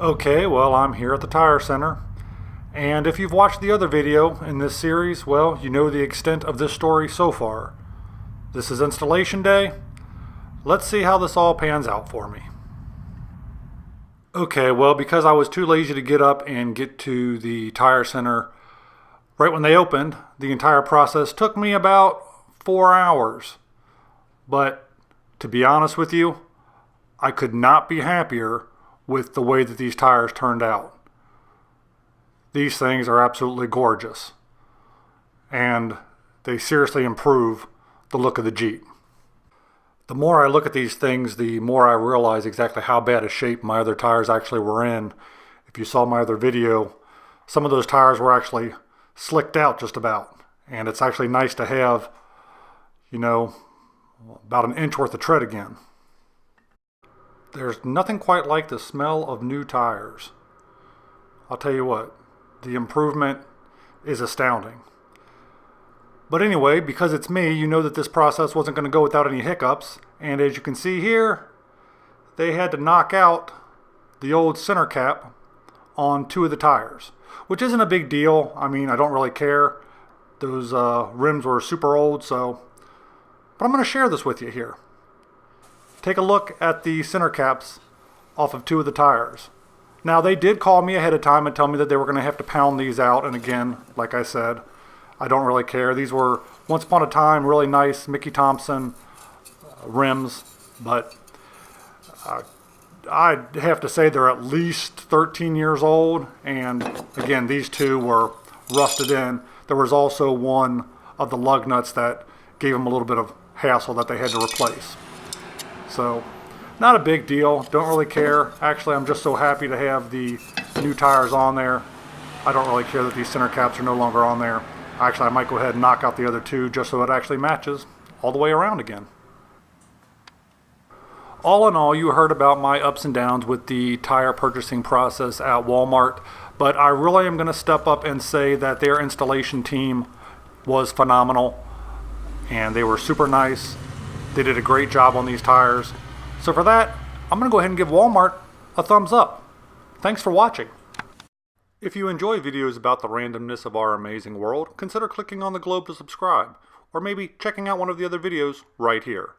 Okay, well, I'm here at the tire center, and if you've watched the other video in this series, well, you know the extent of this story so far. This is installation day. Let's see how this all pans out for me. Okay, well, because I was too lazy to get up and get to the tire center right when they opened, the entire process took me about 4 hours. But to be honest with you, I could not be happier with the way that these tires turned out. These things are absolutely gorgeous, and they seriously improve the look of the Jeep. The more I look at these things, the more I realize exactly how bad a shape my other tires actually were in. If you saw my other video, some of those tires were actually slicked out just about, and it's actually nice to have, about an inch worth of tread again. There's nothing quite like the smell of new tires. I'll tell you what, the improvement is astounding. But anyway, because it's me, you know that this process wasn't going to go without any hiccups. And as you can see here, they had to knock out the old center cap on 2 of the tires, which isn't a big deal. I mean, I don't really care. Those rims were super old, but I'm going to share this with you here. Take a look at the center caps off of 2 of the tires. Now, they did call me ahead of time and tell me that they were going to have to pound these out. And again, like I said, I don't really care. These were, once upon a time, really nice Mickey Thompson rims. But I'd have to say they're at least 13 years old. And again, these 2 were rusted in. There was also one of the lug nuts that gave them a little bit of hassle that they had to replace. So, not a big deal. Don't really care. Actually, I'm just so happy to have the new tires on there. I don't really care that these center caps are no longer on there. Actually, I might go ahead and knock out the other 2 just so it actually matches all the way around again. All in all, you heard about my ups and downs with the tire purchasing process at Walmart, but I really am going to step up and say that their installation team was phenomenal, and they were super nice. They did a great job on these tires. So for that, I'm going to go ahead and give Walmart a thumbs up. Thanks for watching. If you enjoy videos about the randomness of our amazing world, consider clicking on the globe to subscribe, or maybe checking out one of the other videos right here.